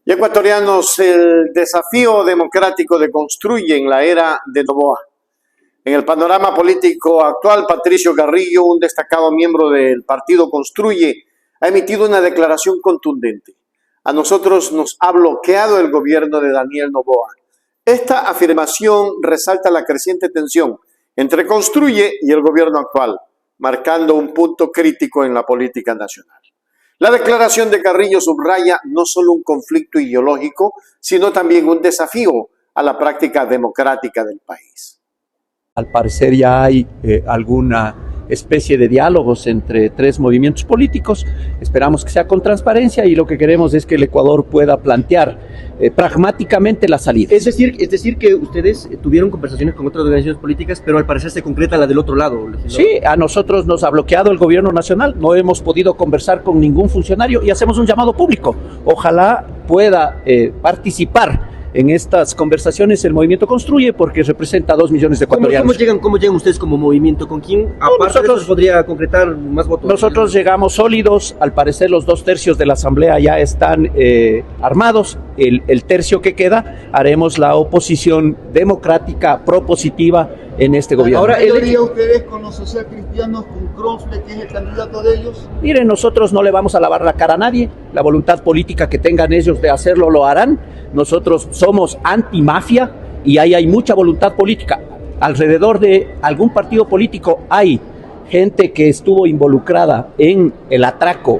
Y ecuatorianos, el desafío democrático de Construye en la era de Noboa. En el panorama político actual, Patricio Carrillo, un destacado miembro del partido Construye, ha emitido una declaración contundente. A nosotros nos ha bloqueado el gobierno de Daniel Noboa. Esta afirmación resalta la creciente tensión entre Construye y el gobierno actual, marcando un punto crítico en la política nacional. La declaración de Carrillo subraya no solo un conflicto ideológico, sino también un desafío a la práctica democrática del país. Al parecer ya hay alguna especie de diálogos entre tres movimientos políticos. Esperamos que sea con transparencia y lo que queremos es que el Ecuador pueda plantear pragmáticamente la salida. Es decir que ustedes tuvieron conversaciones con otras organizaciones políticas, pero al parecer se concreta la del otro lado, legislador. Sí, a nosotros nos ha bloqueado el gobierno nacional, no hemos podido conversar con ningún funcionario y hacemos un llamado público. Ojalá pueda participar en estas conversaciones el movimiento Construye, porque representa a 2 millones de ecuatorianos. ¿Cómo llegan ustedes como movimiento? ¿Con quién? Aparte de eso, podría concretar más votos. Nosotros llegamos sólidos, al parecer los 2 tercios de la asamblea ya están armados, el tercio que queda haremos la oposición democrática propositiva en este gobierno. Ahora, ¿qué harían ustedes con los socialcristianos, con Cronfle, que es el candidato de ellos? Miren, nosotros no le vamos a lavar la cara a nadie, la voluntad política que tengan ellos de hacerlo lo harán. Nosotros somos antimafia y ahí hay mucha voluntad política. Alrededor de algún partido político hay gente que estuvo involucrada en el atraco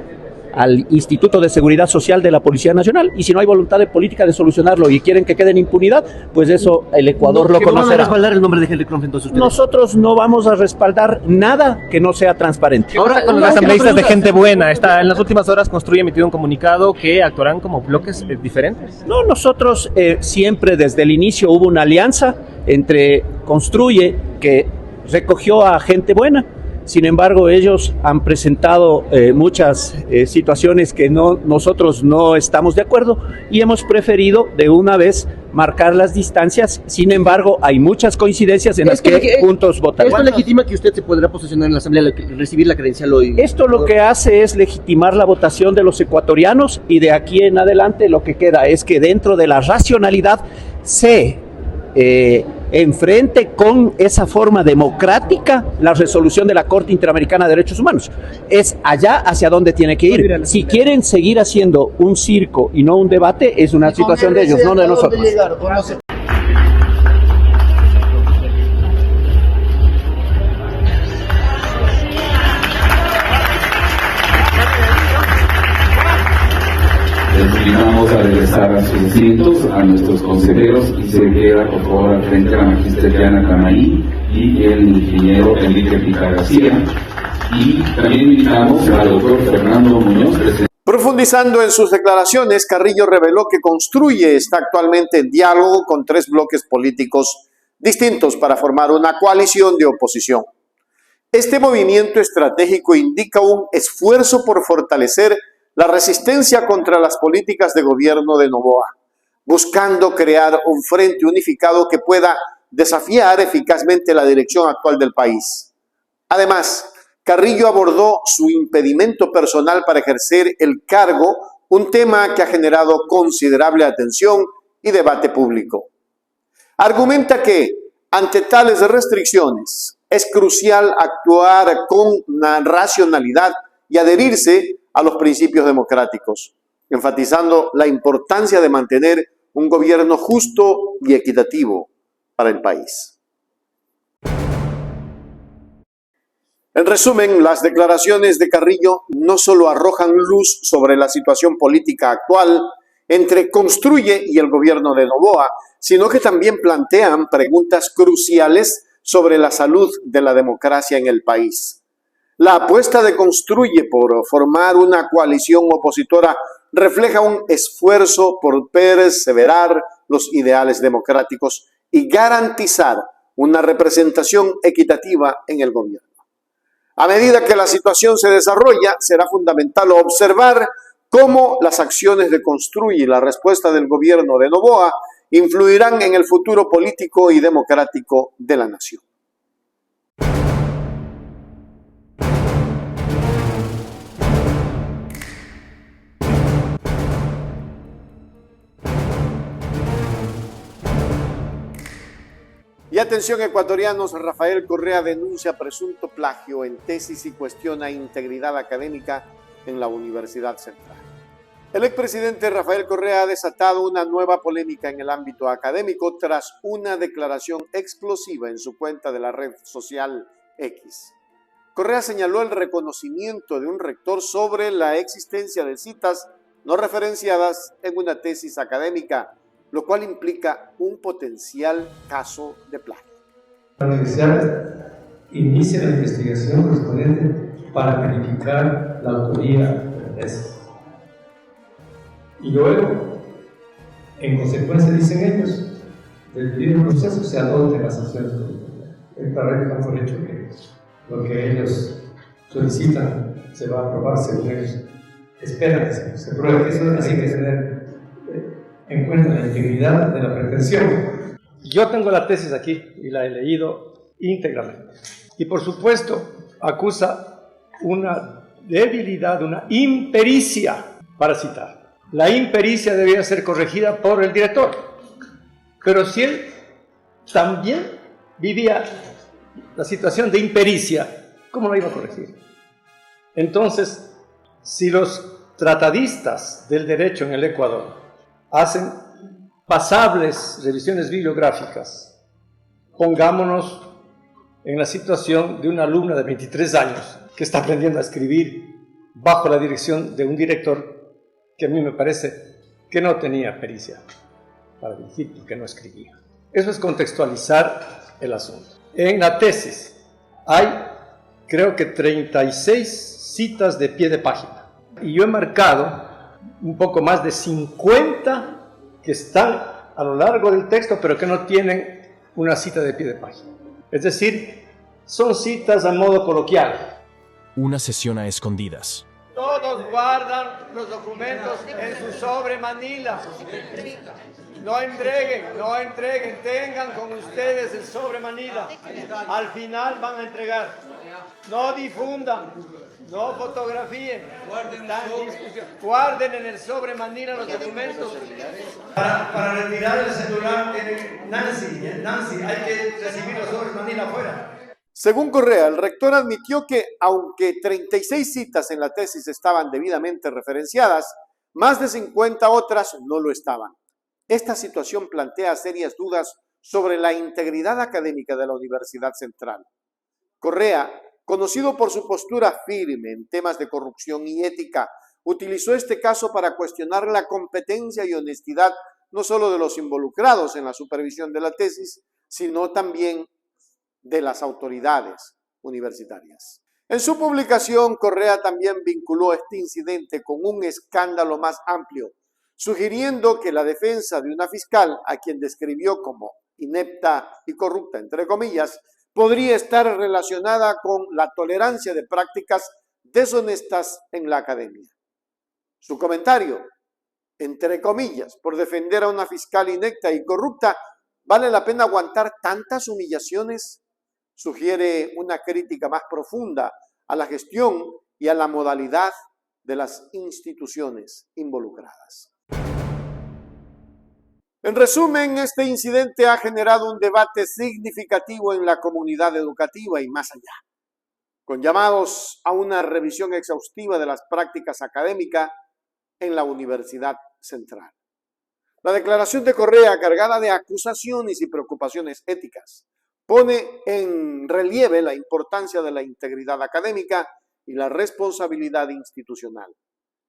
al Instituto de Seguridad Social de la Policía Nacional, y si no hay voluntad de política de solucionarlo y quieren que quede en impunidad, pues eso el Ecuador lo conocerá. ¿Van a respaldar el nombre de Henry Cronfle entonces ustedes? Nosotros no vamos a respaldar nada que no sea transparente. Ahora, con los asambleístas de Gente Buena, en las últimas horas Construye emitido un comunicado que actuarán como bloques diferentes. No, nosotros siempre desde el inicio hubo una alianza entre Construye, que recogió a Gente Buena. Sin embargo, ellos han presentado muchas situaciones que nosotros no estamos de acuerdo y hemos preferido de una vez marcar las distancias. Sin embargo, hay muchas coincidencias en las que juntos votan. ¿Esto legitima que usted se podrá posicionar en la Asamblea, recibir la credencial hoy? Esto lo que hace es legitimar la votación de los ecuatorianos, y de aquí en adelante lo que queda es que dentro de la racionalidad se enfrente con esa forma democrática la resolución de la Corte Interamericana de Derechos Humanos. Es allá hacia donde tiene que ir. Si quieren seguir haciendo un circo y no un debate, es una situación de ellos, no de nosotros. Les invitamos a regresar a sus asientos, a nuestros consejeros, y se queda por favor al frente la magistra Diana Camaí y el ingeniero Enrique Pica García. Y también invitamos al doctor Fernando Muñoz, presidente. Profundizando en sus declaraciones, Carrillo reveló que Construye está actualmente en diálogo con 3 bloques políticos distintos para formar una coalición de oposición. Este movimiento estratégico indica un esfuerzo por fortalecer la resistencia contra las políticas de gobierno de Noboa, buscando crear un frente unificado que pueda desafiar eficazmente la dirección actual del país. Además, Carrillo abordó su impedimento personal para ejercer el cargo, un tema que ha generado considerable atención y debate público. Argumenta que, ante tales restricciones, es crucial actuar con una racionalidad y adherirse a los principios democráticos, enfatizando la importancia de mantener un gobierno justo y equitativo para el país. En resumen, las declaraciones de Carrillo no solo arrojan luz sobre la situación política actual entre Construye y el gobierno de Noboa, sino que también plantean preguntas cruciales sobre la salud de la democracia en el país. La apuesta de Construye por formar una coalición opositora refleja un esfuerzo por perseverar los ideales democráticos y garantizar una representación equitativa en el gobierno. A medida que la situación se desarrolla, será fundamental observar cómo las acciones de Construye y la respuesta del gobierno de Noboa influirán en el futuro político y democrático de la nación. Y atención ecuatorianos, Rafael Correa denuncia presunto plagio en tesis y cuestiona integridad académica en la Universidad Central. El expresidente Rafael Correa ha desatado una nueva polémica en el ámbito académico tras una declaración explosiva en su cuenta de la red social X. Correa señaló el reconocimiento de un rector sobre la existencia de citas no referenciadas en una tesis académica, lo cual implica un potencial caso de plagio. La universidad inicia la investigación correspondiente para verificar la autoría de la tesis. Y luego, en consecuencia, dicen ellos, del debido proceso se adopten las acciones correspondientes. Esta red da por hecho que lo que ellos solicitan se va a aprobar según ellos esperan que se pruebe. Eso así que tener en cuenta la integridad de la pretensión. Yo tengo la tesis aquí y la he leído íntegramente. Y por supuesto acusa una debilidad, una impericia para citar. La impericia debía ser corregida por el director. Pero si él también vivía la situación de impericia, ¿cómo lo iba a corregir? Entonces, si los tratadistas del derecho en el Ecuador hacen pasables revisiones bibliográficas, pongámonos en la situación de una alumna de 23 años que está aprendiendo a escribir bajo la dirección de un director que a mí me parece que no tenía pericia para dirigir porque no escribía. Eso es contextualizar el asunto. En la tesis hay, creo que 36 citas de pie de página. Y yo he marcado un poco más de 50 que están a lo largo del texto, pero que no tienen una cita de pie de página. Es decir, son citas a modo coloquial. Una sesión a escondidas. Todos guardan los documentos en su sobre manila. No entreguen, tengan con ustedes el sobre manila. Al final van a entregar. No difundan, no fotografíen. Guarden en el sobre manila los documentos. Para retirar el celular, Nancy, hay que recibir los sobres manila afuera. Según Correa, el rector admitió que, aunque 36 citas en la tesis estaban debidamente referenciadas, más de 50 otras no lo estaban. Esta situación plantea serias dudas sobre la integridad académica de la Universidad Central. Correa, conocido por su postura firme en temas de corrupción y ética, utilizó este caso para cuestionar la competencia y honestidad no solo de los involucrados en la supervisión de la tesis, sino también de las autoridades universitarias. En su publicación, Correa también vinculó este incidente con un escándalo más amplio, sugiriendo que la defensa de una fiscal, a quien describió como inepta y corrupta, entre comillas, podría estar relacionada con la tolerancia de prácticas deshonestas en la academia. Su comentario, entre comillas, por defender a una fiscal inepta y corrupta, ¿vale la pena aguantar tantas humillaciones? Sugiere una crítica más profunda a la gestión y a la modalidad de las instituciones involucradas. En resumen, este incidente ha generado un debate significativo en la comunidad educativa y más allá, con llamados a una revisión exhaustiva de las prácticas académicas en la Universidad Central. La declaración de Correa, cargada de acusaciones y preocupaciones éticas, pone en relieve la importancia de la integridad académica y la responsabilidad institucional.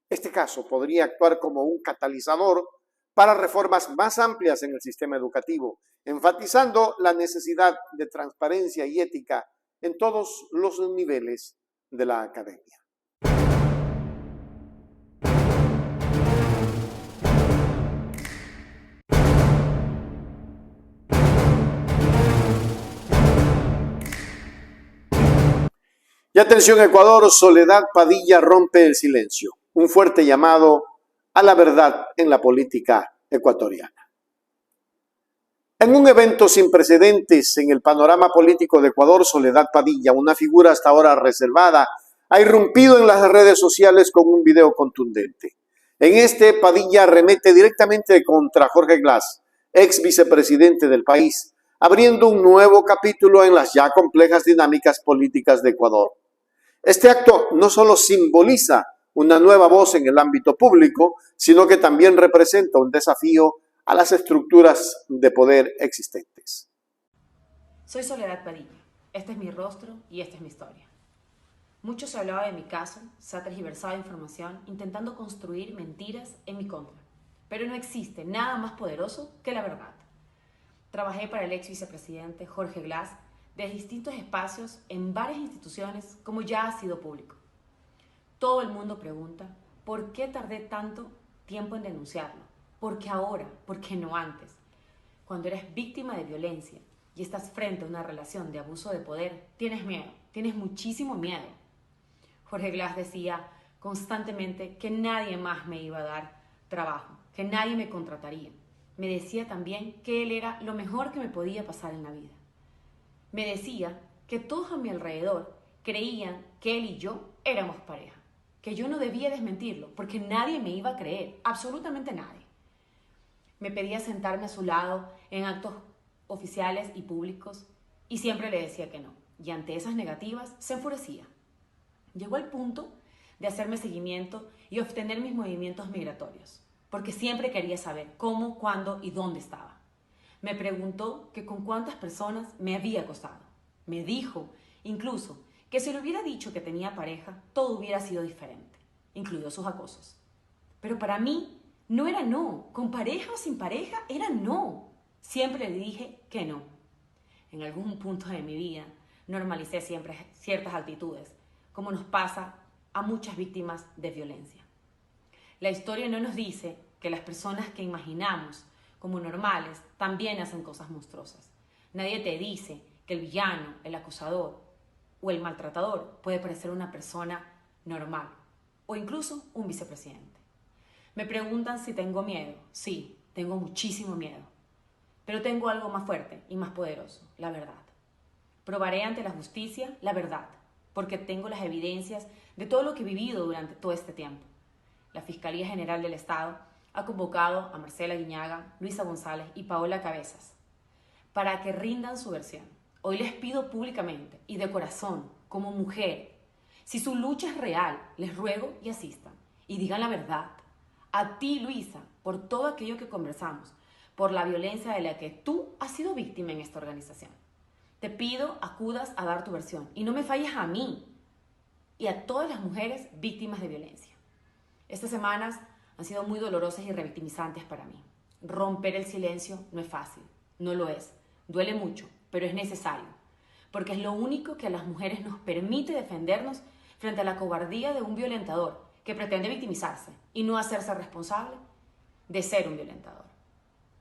Este caso podría actuar como un catalizador para reformas más amplias en el sistema educativo, enfatizando la necesidad de transparencia y ética en todos los niveles de la academia. Y atención Ecuador, Soledad Padilla rompe el silencio. Un fuerte llamado a la verdad en la política ecuatoriana. En un evento sin precedentes en el panorama político de Ecuador, Soledad Padilla, una figura hasta ahora reservada, ha irrumpido en las redes sociales con un video contundente. En este, Padilla arremete directamente contra Jorge Glass, ex vicepresidente del país, abriendo un nuevo capítulo en las ya complejas dinámicas políticas de Ecuador. Este acto no solo simboliza una nueva voz en el ámbito público, sino que también representa un desafío a las estructuras de poder existentes. Soy Soledad Padilla, este es mi rostro y esta es mi historia. Mucho se hablaba de mi caso, se ha tergiversado información intentando construir mentiras en mi contra, pero no existe nada más poderoso que la verdad. Trabajé para el ex vicepresidente Jorge Glass desde distintos espacios en varias instituciones, como ya ha sido público. Todo el mundo pregunta, ¿por qué tardé tanto tiempo en denunciarlo? ¿Por qué ahora? ¿Por qué no antes? Cuando eres víctima de violencia y estás frente a una relación de abuso de poder, tienes miedo, tienes muchísimo miedo. Jorge Glass decía constantemente que nadie más me iba a dar trabajo, que nadie me contrataría. Me decía también que él era lo mejor que me podía pasar en la vida. Me decía que todos a mi alrededor creían que él y yo éramos pareja, que yo no debía desmentirlo porque nadie me iba a creer, absolutamente nadie. Me pedía sentarme a su lado en actos oficiales y públicos y siempre le decía que no. Y ante esas negativas se enfurecía. Llegó al punto de hacerme seguimiento y obtener mis movimientos migratorios, porque siempre quería saber cómo, cuándo y dónde estaba. Me preguntó que con cuántas personas me había acostado. Me dijo, incluso, que si le hubiera dicho que tenía pareja, todo hubiera sido diferente, incluidos sus acosos. Pero para mí no era no, con pareja o sin pareja era no. Siempre le dije que no. En algún punto de mi vida normalicé siempre ciertas actitudes, como nos pasa a muchas víctimas de violencia. La historia no nos dice que las personas que imaginamos como normales también hacen cosas monstruosas. Nadie te dice que el villano, el acusador o el maltratador puede parecer una persona normal o incluso un vicepresidente. Me preguntan si tengo miedo. Sí, tengo muchísimo miedo. Pero tengo algo más fuerte y más poderoso, la verdad. Probaré ante la justicia la verdad, porque tengo las evidencias de todo lo que he vivido durante todo este tiempo. La Fiscalía General del Estado ha convocado a Marcela Guiñaga, Luisa González y Paola Cabezas para que rindan su versión. Hoy les pido públicamente y de corazón, como mujer, si su lucha es real, les ruego y asistan y digan la verdad. A ti, Luisa, por todo aquello que conversamos, por la violencia de la que tú has sido víctima en esta organización. Te pido acudas a dar tu versión y no me falles a mí y a todas las mujeres víctimas de violencia. Estas semanas han sido muy dolorosas y revictimizantes para mí. Romper el silencio no es fácil, no lo es. Duele mucho, pero es necesario, porque es lo único que a las mujeres nos permite defendernos frente a la cobardía de un violentador que pretende victimizarse y no hacerse responsable de ser un violentador.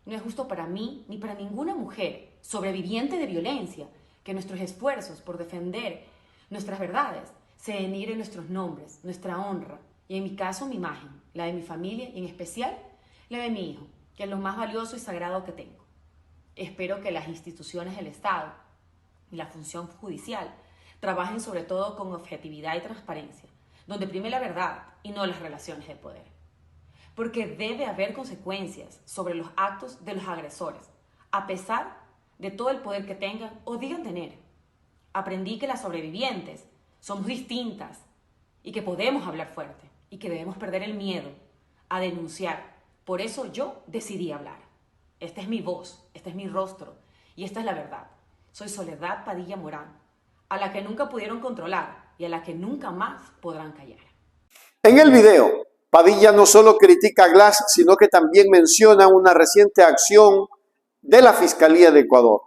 No es justo para mí ni para ninguna mujer sobreviviente de violencia que nuestros esfuerzos por defender nuestras verdades se denigren nuestros nombres, nuestra honra y en mi caso mi imagen, la de mi familia y en especial la de mi hijo, que es lo más valioso y sagrado que tengo. Espero que las instituciones del Estado y la función judicial trabajen sobre todo con objetividad y transparencia, donde prime la verdad y no las relaciones de poder. Porque debe haber consecuencias sobre los actos de los agresores, a pesar de todo el poder que tengan o digan tener. Aprendí que las sobrevivientes somos distintas y que podemos hablar fuerte y que debemos perder el miedo a denunciar. Por eso yo decidí hablar. Esta es mi voz, este es mi rostro y esta es la verdad. Soy Soledad Padilla Morán, a la que nunca pudieron controlar y a la que nunca más podrán callar. En el video, Padilla no solo critica a Glass, sino que también menciona una reciente acción de la Fiscalía de Ecuador.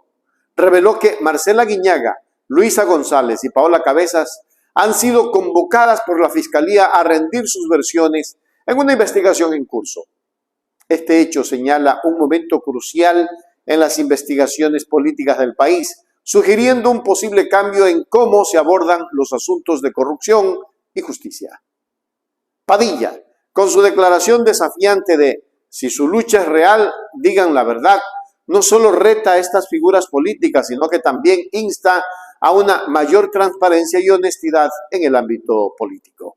Reveló que Marcela Guiñaga, Luisa González y Paola Cabezas han sido convocadas por la Fiscalía a rendir sus versiones en una investigación en curso. Este hecho señala un momento crucial en las investigaciones políticas del país, sugiriendo un posible cambio en cómo se abordan los asuntos de corrupción y justicia. Padilla, con su declaración desafiante de si su lucha es real, digan la verdad, no solo reta a estas figuras políticas, sino que también insta a una mayor transparencia y honestidad en el ámbito político.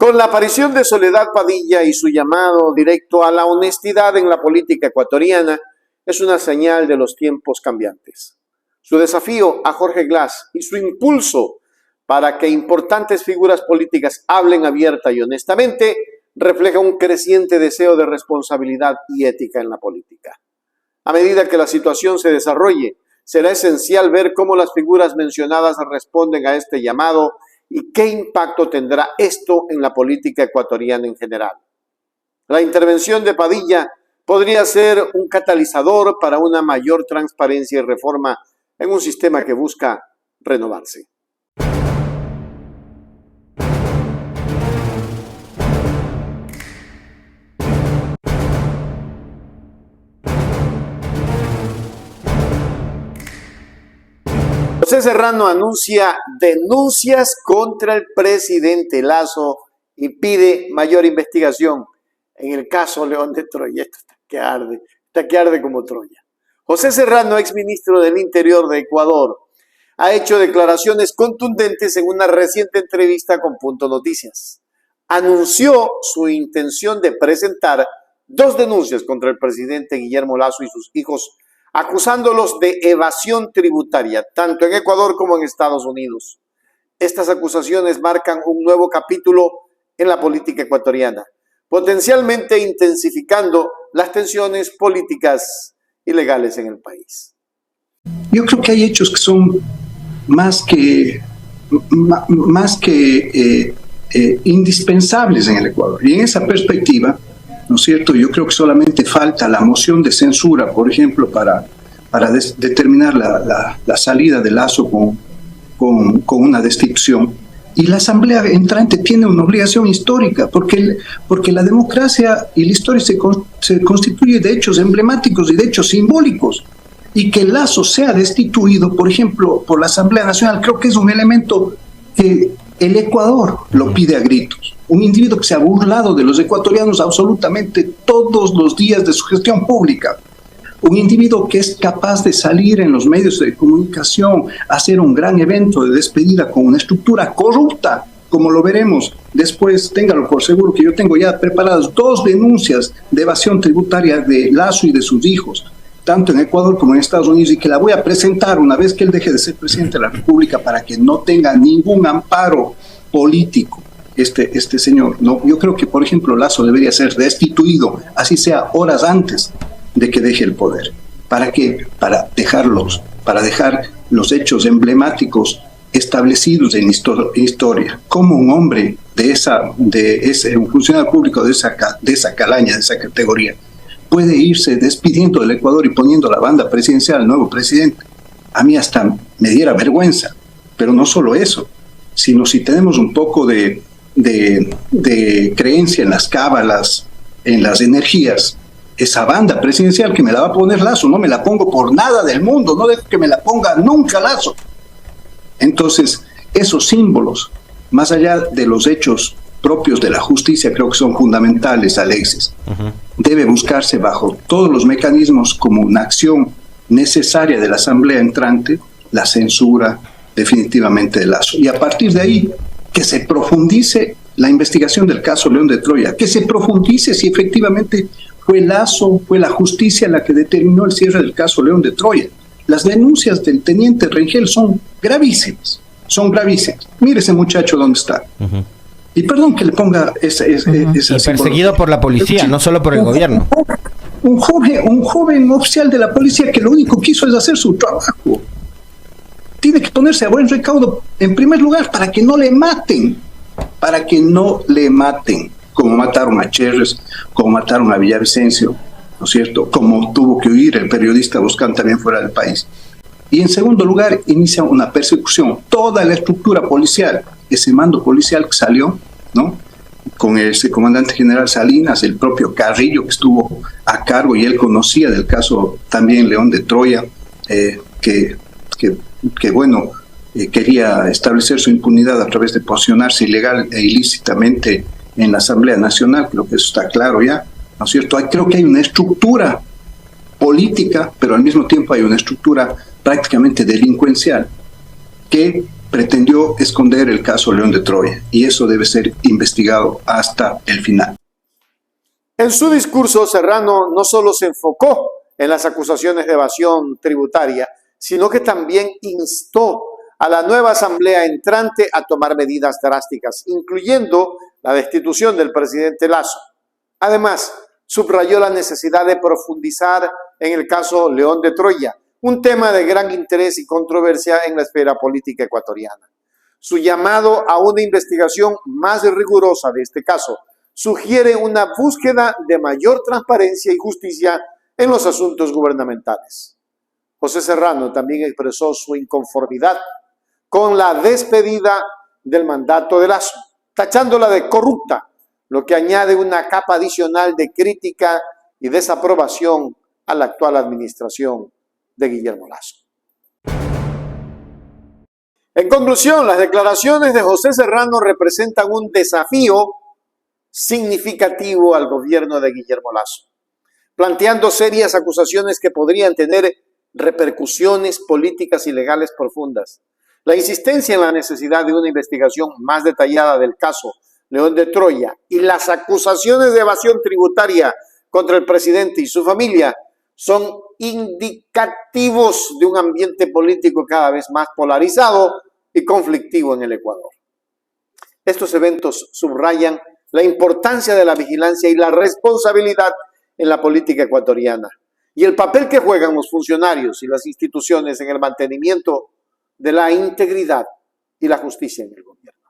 Con la aparición de Soledad Padilla y su llamado directo a la honestidad en la política ecuatoriana, es una señal de los tiempos cambiantes. Su desafío a Jorge Glass y su impulso para que importantes figuras políticas hablen abierta y honestamente refleja un creciente deseo de responsabilidad y ética en la política. A medida que la situación se desarrolle, será esencial ver cómo las figuras mencionadas responden a este llamado y qué impacto tendrá esto en la política ecuatoriana en general. La intervención de Padilla podría ser un catalizador para una mayor transparencia y reforma en un sistema que busca renovarse. José Serrano anuncia denuncias contra el presidente Lasso y pide mayor investigación en el caso León de Troya. Esto está que arde como Troya. José Serrano, exministro del Interior de Ecuador, ha hecho declaraciones contundentes en una reciente entrevista con Punto Noticias. Anunció su intención de presentar 2 denuncias contra el presidente Guillermo Lasso y sus hijos, acusándolos de evasión tributaria, tanto en Ecuador como en Estados Unidos. Estas acusaciones marcan un nuevo capítulo en la política ecuatoriana, potencialmente intensificando las tensiones políticas y legales en el país. Yo creo que hay hechos que son más que indispensables en el Ecuador. Y en esa perspectiva, ¿no es cierto? Yo creo que solamente falta la moción de censura, por ejemplo, para determinar la salida de Lasso con una destitución. Y la Asamblea entrante tiene una obligación histórica, porque la democracia y la historia se constituye de hechos emblemáticos y de hechos simbólicos. Y que Lasso sea destituido, por ejemplo, por la Asamblea Nacional, creo que es un elemento que el Ecuador lo pide a gritos. Un individuo que se ha burlado de los ecuatorianos absolutamente todos los días de su gestión pública. Un individuo que es capaz de salir en los medios de comunicación, hacer un gran evento de despedida con una estructura corrupta, como lo veremos después. Téngalo por seguro que yo tengo ya preparadas 2 denuncias de evasión tributaria de Lasso y de sus hijos, tanto en Ecuador como en Estados Unidos, y que la voy a presentar una vez que él deje de ser presidente de la República para que no tenga ningún amparo político este señor. No, yo creo que, por ejemplo, Lasso debería ser destituido, así sea horas antes de que deje el poder. ¿Para qué? Para dejar los hechos emblemáticos establecidos en historia. Como un hombre un funcionario público de esa calaña, de esa categoría, puede irse despidiendo del Ecuador y poniendo la banda presidencial al nuevo presidente. A mí hasta me diera vergüenza. Pero no solo eso, sino si tenemos un poco de creencia en las cábalas, en las energías, esa banda presidencial que me la va a poner Lasso, no me la pongo por nada del mundo, no dejo que me la ponga nunca Lasso. Entonces, esos símbolos, más allá de los hechos propios de la justicia, creo que son fundamentales, Alexis. Debe buscarse bajo todos los mecanismos como una acción necesaria de la Asamblea entrante, la censura definitivamente de Lasso. Y a partir de ahí, que se profundice la investigación del caso León de Troya, que se profundice si efectivamente fue Lasso, fue la justicia la que determinó el cierre del caso León de Troya. Las denuncias del teniente Rengel son gravísimas, Mire ese muchacho dónde está. Y perdón que le ponga esa perseguido por la policía, no solo por el gobierno. Un joven oficial de la policía que lo único que hizo es hacer su trabajo. Tiene que ponerse a buen recaudo, en primer lugar, para que no le maten, como mataron a Cherres, como mataron a Villavicencio, ¿no es cierto? Como tuvo que huir el periodista Boscán también fuera del país. Y en segundo lugar, inicia una persecución. Toda la estructura policial, ese mando policial que salió, ¿no?, con ese comandante general Salinas, el propio Carrillo que estuvo a cargo, y él conocía del caso también León de Troya, quería establecer su impunidad a través de posicionarse ilegal e ilícitamente en la Asamblea Nacional. Creo que eso está claro ya, ¿no es cierto? Creo que hay una estructura política, pero al mismo tiempo hay una estructura prácticamente delincuencial que pretendió esconder el caso León de Troya, y eso debe ser investigado hasta el final. En su discurso, Serrano no solo se enfocó en las acusaciones de evasión tributaria, sino que también instó a la nueva asamblea entrante a tomar medidas drásticas, incluyendo la destitución del presidente Lasso. Además, subrayó la necesidad de profundizar en el caso León de Troya, un tema de gran interés y controversia en la esfera política ecuatoriana. Su llamado a una investigación más rigurosa de este caso sugiere una búsqueda de mayor transparencia y justicia en los asuntos gubernamentales. José Serrano también expresó su inconformidad con la despedida del mandato de Lasso, tachándola de corrupta, lo que añade una capa adicional de crítica y desaprobación a la actual administración de Guillermo Lasso. En conclusión, las declaraciones de José Serrano representan un desafío significativo al gobierno de Guillermo Lasso, planteando serias acusaciones que podrían tener repercusiones políticas y legales profundas. La insistencia en la necesidad de una investigación más detallada del caso León de Troya y las acusaciones de evasión tributaria contra el presidente y su familia son indicativos de un ambiente político cada vez más polarizado y conflictivo en el Ecuador. Estos eventos subrayan la importancia de la vigilancia y la responsabilidad en la política ecuatoriana y el papel que juegan los funcionarios y las instituciones en el mantenimiento de la integridad y la justicia en el gobierno.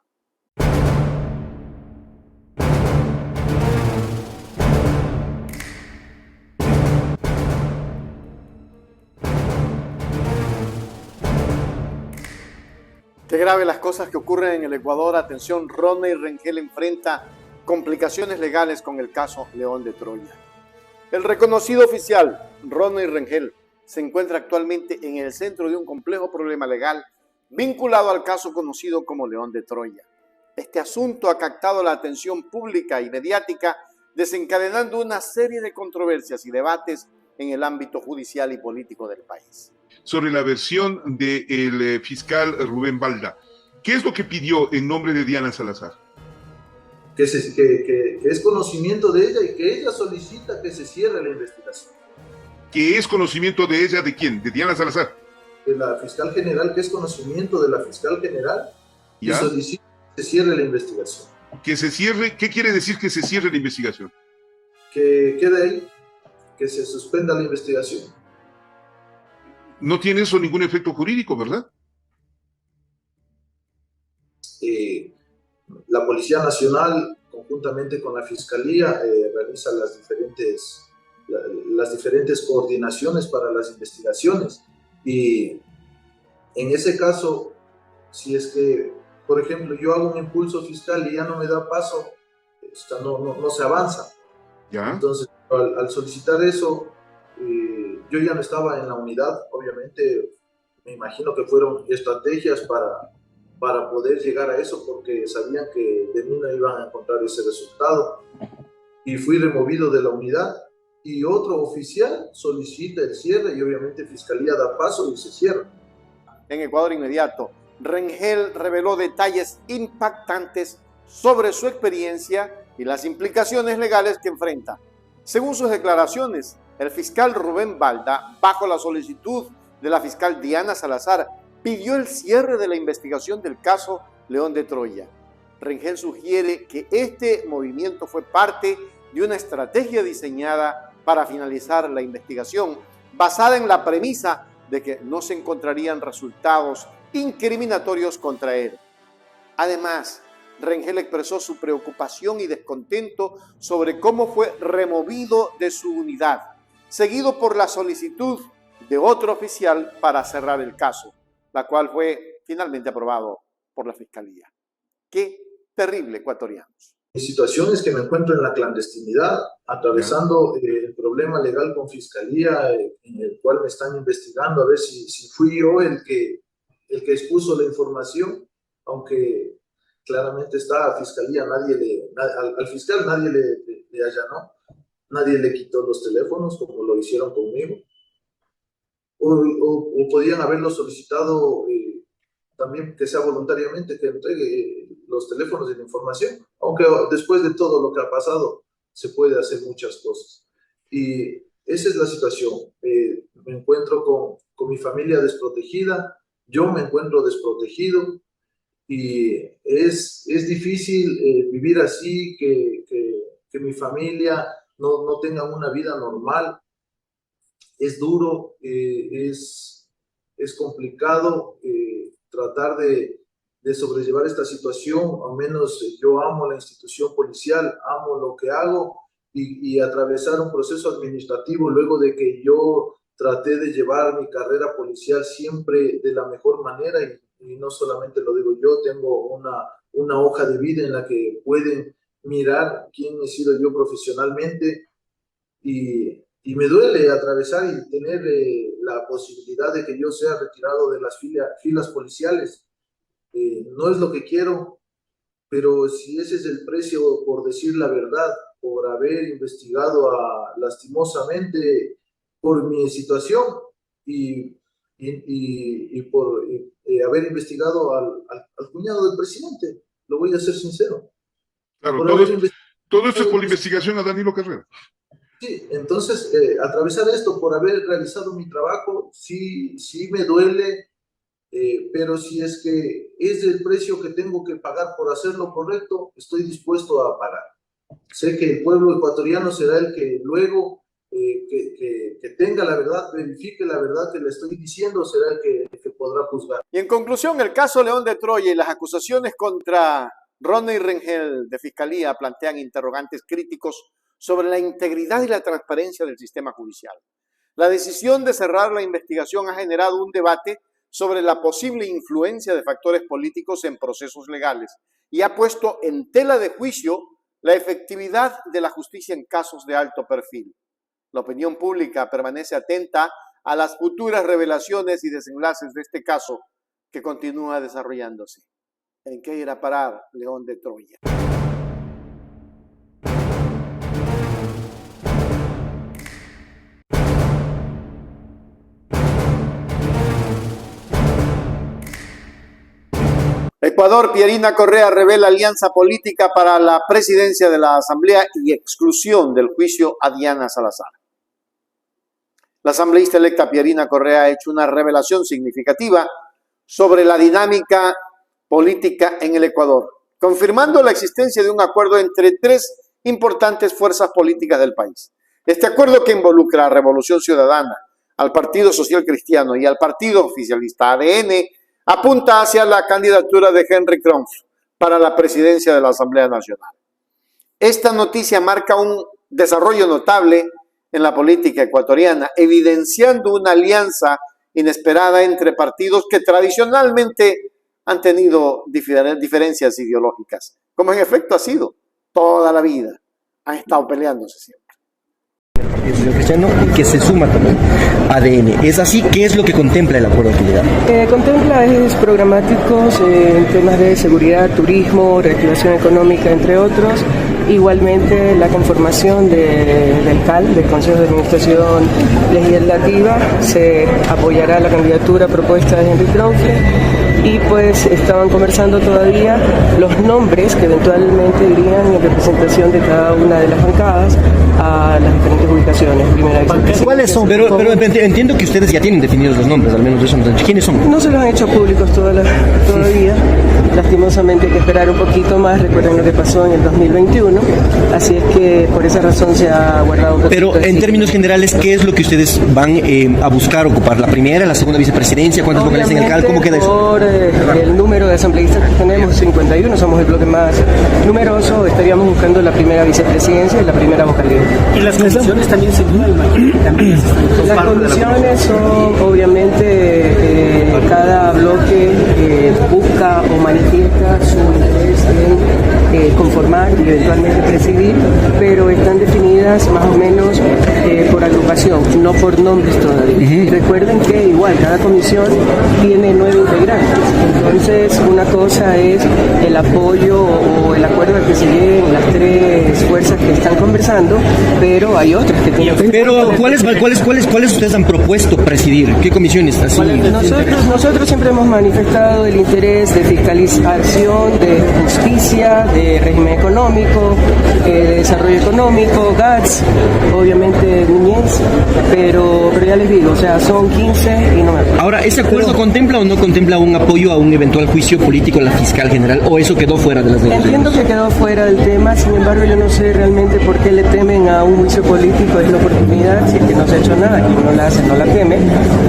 Qué grave las cosas que ocurren en el Ecuador. Atención, Rodney Rengel enfrenta complicaciones legales con el caso León de Troya. El reconocido oficial Rodney Rengel se encuentra actualmente en el centro de un complejo problema legal vinculado al caso conocido como León de Troya. Este asunto ha captado la atención pública y mediática, desencadenando una serie de controversias y debates en el ámbito judicial y político del país. Sobre la versión del fiscal Rubén Balda, ¿qué es lo que pidió en nombre de Diana Salazar? Que es conocimiento de ella y que ella solicita que se cierre la investigación. ¿Qué es conocimiento de ella de quién? ¿De Diana Salazar? De la fiscal general, que es conocimiento de la fiscal general, ¿ya? Y solicita que se cierre la investigación. ¿Que se cierre? ¿Qué quiere decir que se cierre la investigación? Que quede ahí, que se suspenda la investigación. No tiene eso ningún efecto jurídico, ¿verdad? La Policía Nacional, conjuntamente con la Fiscalía, realiza las diferentes coordinaciones para las investigaciones. Y en ese caso, si es que, por ejemplo, yo hago un impulso fiscal y ya no me da paso, no se avanza. ¿Ya? Entonces, al solicitar eso, yo ya no estaba en la unidad. Obviamente, me imagino que fueron estrategias para poder llegar a eso, porque sabían que de mí no iban a encontrar ese resultado. Y fui removido de la unidad. Y otro oficial solicita el cierre y obviamente Fiscalía da paso y se cierra. En Ecuador Inmediato, Rengel reveló detalles impactantes sobre su experiencia y las implicaciones legales que enfrenta. Según sus declaraciones, el fiscal Rubén Balda, bajo la solicitud de la fiscal Diana Salazar, pidió el cierre de la investigación del caso León de Troya. Rengel sugiere que este movimiento fue parte de una estrategia diseñada para finalizar la investigación, basada en la premisa de que no se encontrarían resultados incriminatorios contra él. Además, Rengel expresó su preocupación y descontento sobre cómo fue removido de su unidad, seguido por la solicitud de otro oficial para cerrar el caso, la cual fue finalmente aprobado por la Fiscalía. ¡Qué terrible, ecuatorianos! En situaciones que me encuentro en la clandestinidad, atravesando el problema legal con Fiscalía, en el cual me están investigando a ver si fui yo el que expuso la información, aunque claramente está a Fiscalía, al fiscal nadie le allanó, nadie le quitó los teléfonos como lo hicieron conmigo, o podían haberlo solicitado también que sea voluntariamente, que entregue los teléfonos y la información, aunque después de todo lo que ha pasado se puede hacer muchas cosas. Y esa es la situación. Me encuentro con mi familia desprotegida, yo me encuentro desprotegido y es difícil vivir así, que mi familia no tenga una vida normal. Es duro, es complicado tratar de sobrellevar esta situación. Al menos yo amo la institución policial, amo lo que hago, y atravesar un proceso administrativo luego de que yo traté de llevar mi carrera policial siempre de la mejor manera, y no solamente lo digo yo, tengo una hoja de vida en la que pueden mirar quién he sido yo profesionalmente, y me duele atravesar y tener la posibilidad de que yo sea retirado de las filas policiales. No es lo que quiero, pero si ese es el precio por decir la verdad, por haber investigado lastimosamente por mi situación y por haber investigado al cuñado del presidente, lo voy a ser sincero. Claro, todo esto es por la investigación a Danilo Carrera. Sí, entonces, atravesar esto por haber realizado mi trabajo, sí me duele, pero si es que es el precio que tengo que pagar por hacer lo correcto, estoy dispuesto a pagar. Sé que el pueblo ecuatoriano será el que luego, que tenga la verdad, verifique la verdad que le estoy diciendo, será el que podrá juzgar. Y en conclusión, el caso León de Troya y las acusaciones contra Rodney Rengel de Fiscalía plantean interrogantes críticos sobre la integridad y la transparencia del sistema judicial. La decisión de cerrar la investigación ha generado un debate sobre la posible influencia de factores políticos en procesos legales y ha puesto en tela de juicio la efectividad de la justicia en casos de alto perfil. La opinión pública permanece atenta a las futuras revelaciones y desenlaces de este caso que continúa desarrollándose. ¿En qué irá a parar León de Troya? Ecuador, Pierina Correa revela alianza política para la presidencia de la Asamblea y exclusión del juicio a Diana Salazar. La asambleísta electa Pierina Correa ha hecho una revelación significativa sobre la dinámica política en el Ecuador, confirmando la existencia de un acuerdo entre tres importantes fuerzas políticas del país. Este acuerdo, que involucra a Revolución Ciudadana, al Partido Social Cristiano y al Partido Oficialista ADN, apunta hacia la candidatura de Henry Kronfle para la presidencia de la Asamblea Nacional. Esta noticia marca un desarrollo notable en la política ecuatoriana, evidenciando una alianza inesperada entre partidos que tradicionalmente han tenido diferencias ideológicas, como en efecto ha sido toda la vida. Han estado peleándose siempre. Partido Social Cristiano, que se suma también ADN. ¿Es así? ¿Qué es lo que contempla el acuerdo de actividad? Contempla ejes programáticos en temas de seguridad, turismo, reactivación económica, entre otros. Igualmente la conformación del CAL, del Consejo de Administración Legislativa, se apoyará la candidatura propuesta de Henry Kronfle. Y pues estaban conversando todavía los nombres que eventualmente irían en representación de cada una de las bancadas a las diferentes ubicaciones. ¿Cuáles son? Pero entiendo que ustedes ya tienen definidos los nombres, al menos de esos. ¿Quiénes son? No se los han hecho públicos todavía. Lastimosamente hay que esperar un poquito más. Recuerden lo que pasó en el 2021. Así es que por esa razón se ha guardado un poquito. Pero en términos generales, ¿qué es lo que ustedes van a buscar ocupar? ¿La primera, la segunda vicepresidencia? ¿Cuántas vocales en el CAL? ¿Cómo queda eso? El número de asambleístas que tenemos, 51, somos el bloque más numeroso, estaríamos buscando la primera vicepresidencia y la primera vocalía. ¿Y las condiciones también se dudan? Las condiciones son, obviamente, cada bloque busca o manifiesta su interés en conformar y eventualmente presidir, pero están definidas más o menos por agrupación, no por nombres todavía. Recuerden que igual cada comisión tiene 9 integrantes. Entonces, una cosa es el apoyo o el acuerdo al que se lleguen las tres fuerzas que están conversando, pero hay otras que tienen... Pero, ¿cuáles ustedes han propuesto presidir? ¿Qué comisiones? Nosotros siempre hemos manifestado el interés de fiscalización, de justicia, de régimen económico, desarrollo económico, GATS, obviamente niñez, pero ya les digo, o sea, son 15 y no me acuerdo. Ahora, ¿ese acuerdo contempla o no contempla un apoyo a un eventual juicio político en la fiscal general o eso quedó fuera de las negociaciones? Entiendo que quedó fuera del tema, sin embargo yo no sé realmente por qué le temen a un juicio político. Es la oportunidad, si es que no se ha hecho nada y no la hace, no la teme,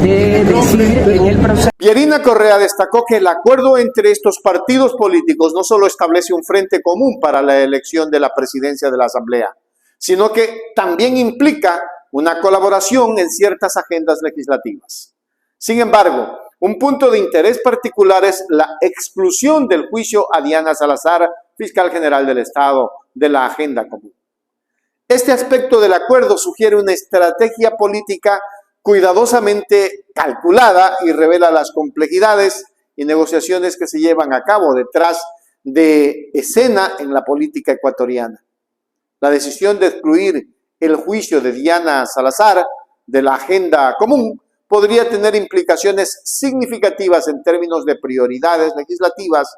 de decir en el proceso. Pierina Correa destacó que el acuerdo entre estos partidos políticos no solo establece un frente común para la elección de la presidencia de la Asamblea, sino que también implica una colaboración en ciertas agendas legislativas. Sin embargo, un punto de interés particular es la exclusión del juicio a Diana Salazar, fiscal general del Estado, de la agenda común. Este aspecto del acuerdo sugiere una estrategia política cuidadosamente calculada y revela las complejidades y negociaciones que se llevan a cabo detrás de escena en la política ecuatoriana. La decisión de excluir el juicio de Diana Salazar de la agenda común podría tener implicaciones significativas en términos de prioridades legislativas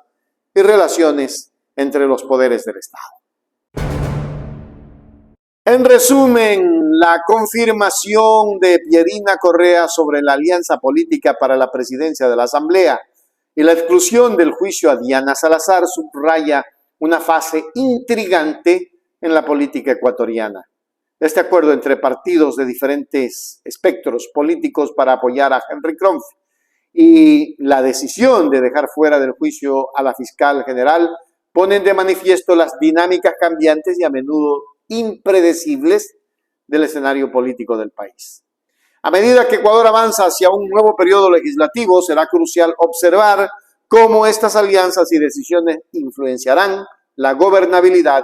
y relaciones entre los poderes del Estado. En resumen, la confirmación de Pierina Correa sobre la alianza política para la presidencia de la Asamblea y la exclusión del juicio a Diana Salazar subraya una fase intrigante en la política ecuatoriana. Este acuerdo entre partidos de diferentes espectros políticos para apoyar a Henry Kronf y la decisión de dejar fuera del juicio a la fiscal general ponen de manifiesto las dinámicas cambiantes y a menudo impredecibles del escenario político del país. A medida que Ecuador avanza hacia un nuevo periodo legislativo, será crucial observar cómo estas alianzas y decisiones influenciarán la gobernabilidad,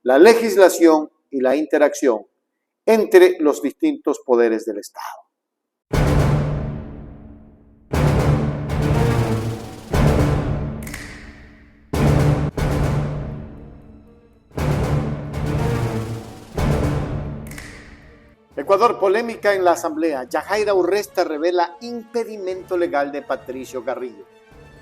la legislación y la interacción entre los distintos poderes del Estado. Ecuador, polémica en la Asamblea. Yajaira Urresta revela impedimento legal de Patricio Carrillo.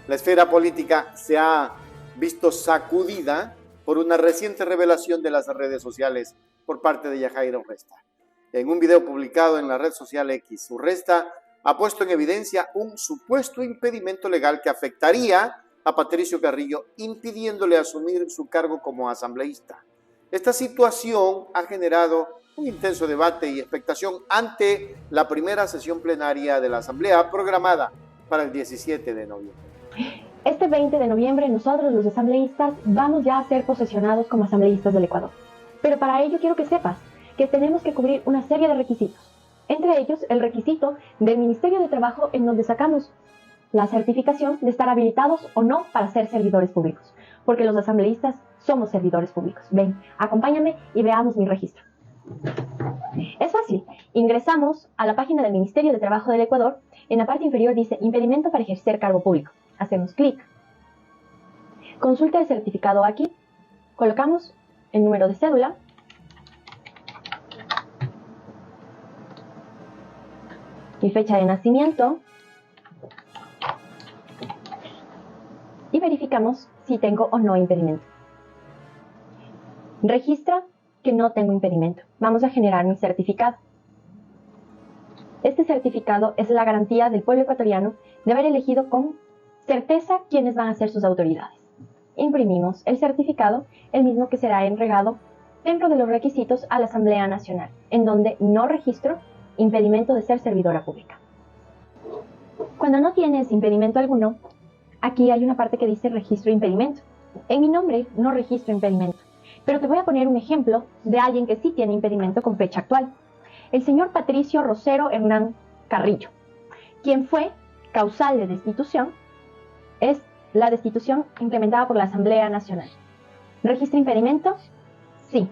La esfera política se ha visto sacudida por una reciente revelación de las redes sociales por parte de Yajaira Urresta. En un video publicado en la red social X, Urresta ha puesto en evidencia un supuesto impedimento legal que afectaría a Patricio Carrillo, impidiéndole asumir su cargo como asambleísta. Esta situación ha generado un intenso debate y expectación ante la primera sesión plenaria de la Asamblea programada para el 17 de noviembre. Este 20 de noviembre nosotros los asambleístas vamos ya a ser posesionados como asambleístas del Ecuador. Pero para ello quiero que sepas que tenemos que cubrir una serie de requisitos. Entre ellos el requisito del Ministerio de Trabajo en donde sacamos la certificación de estar habilitados o no para ser servidores públicos. Porque los asambleístas somos servidores públicos. Ven, acompáñame y veamos mi registro. Es fácil, ingresamos a la página del Ministerio de Trabajo del Ecuador, en la parte inferior dice impedimento para ejercer cargo público, hacemos clic, consulta el certificado aquí, colocamos el número de cédula, mi fecha de nacimiento y verificamos si tengo o no impedimento. Registra que no tengo impedimento. Vamos a generar mi certificado. Este certificado es la garantía del pueblo ecuatoriano de haber elegido con certeza quiénes van a ser sus autoridades. Imprimimos el certificado, el mismo que será entregado dentro de los requisitos a la Asamblea Nacional, en donde no registro impedimento de ser servidora pública. Cuando no tienes impedimento alguno, aquí hay una parte que dice registro impedimento. En mi nombre no registro impedimento. Pero te voy a poner un ejemplo de alguien que sí tiene impedimento con fecha actual. El señor Patricio Rosero Hernán Carrillo, quien fue causal de destitución, es la destitución implementada por la Asamblea Nacional. ¿Registra impedimento? Sí.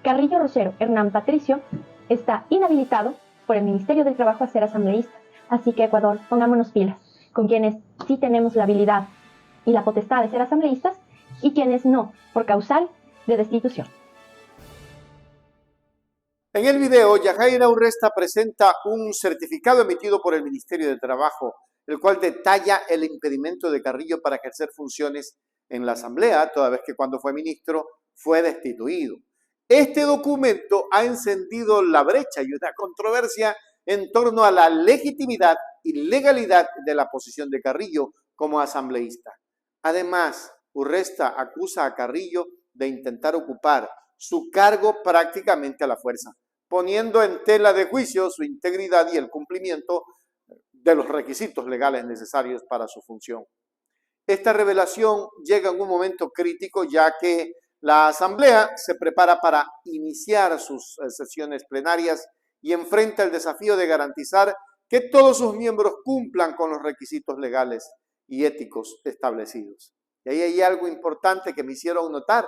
Carrillo Rosero Hernán Patricio está inhabilitado por el Ministerio del Trabajo a ser asambleísta. Así que Ecuador, pongámonos pilas con quienes sí tenemos la habilidad y la potestad de ser asambleístas y quienes no, por causal de destitución. En el video, Yajaira Urresta presenta un certificado emitido por el Ministerio de Trabajo, el cual detalla el impedimento de Carrillo para ejercer funciones en la Asamblea, toda vez que cuando fue ministro fue destituido. Este documento ha encendido la brecha y una controversia en torno a la legitimidad y legalidad de la posición de Carrillo como asambleísta. Además, Urresta acusa a Carrillo de intentar ocupar su cargo prácticamente a la fuerza, poniendo en tela de juicio su integridad y el cumplimiento de los requisitos legales necesarios para su función. Esta revelación llega en un momento crítico, ya que la Asamblea se prepara para iniciar sus sesiones plenarias y enfrenta el desafío de garantizar que todos sus miembros cumplan con los requisitos legales y éticos establecidos. Y ahí hay algo importante que me hicieron notar,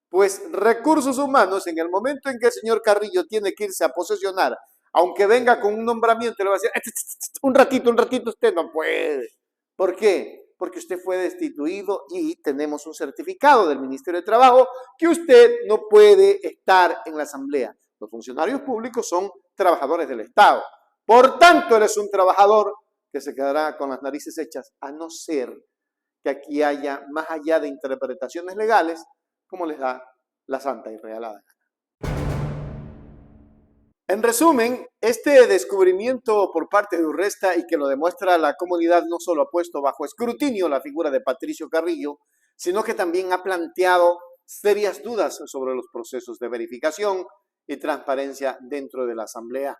pues Recursos Humanos, en el momento en que el señor Carrillo tiene que irse a posesionar, aunque venga con un nombramiento, le va a decir, un ratito, usted no puede. ¿Por qué? Porque usted fue destituido y tenemos un certificado del Ministerio de Trabajo que usted no puede estar en la Asamblea. Los funcionarios públicos son trabajadores del Estado. Por tanto, él es un trabajador que se quedará con las narices hechas, a no ser que aquí haya, más allá de interpretaciones legales, como les da la santa y regalada gana. En resumen, este descubrimiento por parte de Urresta, y que lo demuestra la comunidad, no solo ha puesto bajo escrutinio la figura de Patricio Carrillo, sino que también ha planteado serias dudas sobre los procesos de verificación y transparencia dentro de la Asamblea.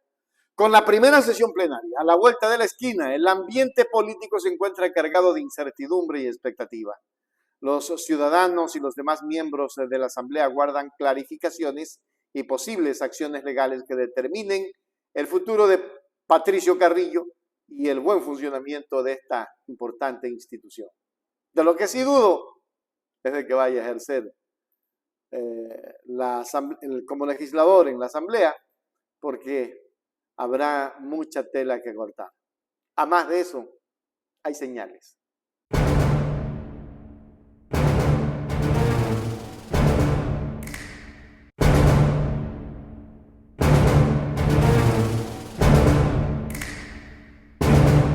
Con la primera sesión plenaria a la vuelta de la esquina, el ambiente político se encuentra cargado de incertidumbre y expectativa. Los ciudadanos y los demás miembros de la Asamblea guardan clarificaciones y posibles acciones legales que determinen el futuro de Patricio Carrillo y el buen funcionamiento de esta importante institución. De lo que sí dudo es de que vaya a ejercer como legislador en la Asamblea, porque habrá mucha tela que cortar. A más de eso, hay señales.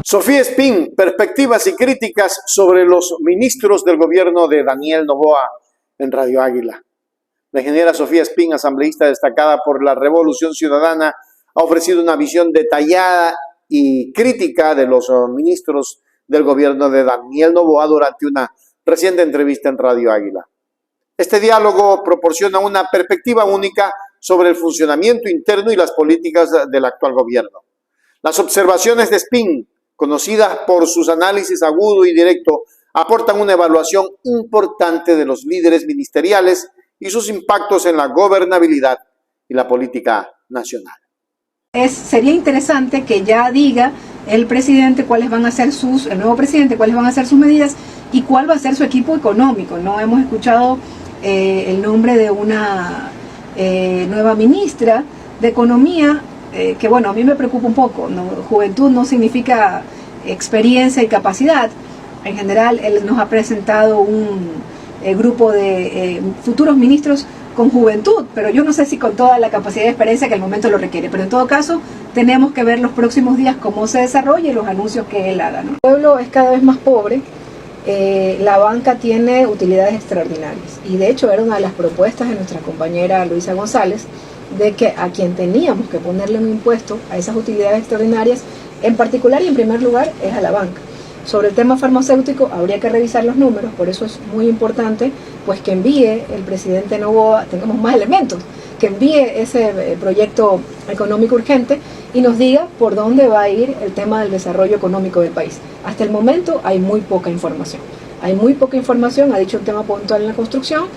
Sofía Espín, perspectivas y críticas sobre los ministros del gobierno de Daniel Noboa en Radio Águila. La ingeniera Sofía Espín, asambleísta destacada por la Revolución Ciudadana, ha ofrecido una visión detallada y crítica de los ministros del gobierno de Daniel Noboa durante una reciente entrevista en Radio Águila. Este diálogo proporciona una perspectiva única sobre el funcionamiento interno y las políticas del actual gobierno. Las observaciones de Espín, conocidas por sus análisis agudo y directo, aportan una evaluación importante de los líderes ministeriales y sus impactos en la gobernabilidad y la política nacional. Sería interesante que ya diga el presidente cuáles van a ser el nuevo presidente, cuáles van a ser sus medidas y cuál va a ser su equipo económico. No hemos escuchado el nombre de una nueva ministra de Economía, que bueno, a mí me preocupa un poco, ¿no? Juventud no significa experiencia y capacidad. En general, él nos ha presentado un grupo de futuros ministros con juventud, pero yo no sé si con toda la capacidad y experiencia que el momento lo requiere. Pero en todo caso, tenemos que ver los próximos días cómo se desarrolla y los anuncios que él haga, ¿no? El pueblo es cada vez más pobre, la banca tiene utilidades extraordinarias. Y de hecho era una de las propuestas de nuestra compañera Luisa González, de que a quien teníamos que ponerle un impuesto a esas utilidades extraordinarias, en particular y en primer lugar, es a la banca. Sobre el tema farmacéutico habría que revisar los números, por eso es muy importante pues que envíe el presidente Noboa, tengamos más elementos, que envíe ese proyecto económico urgente y nos diga por dónde va a ir el tema del desarrollo económico del país. Hasta el momento hay muy poca información. Hay muy poca información, ha dicho un tema puntual en la construcción,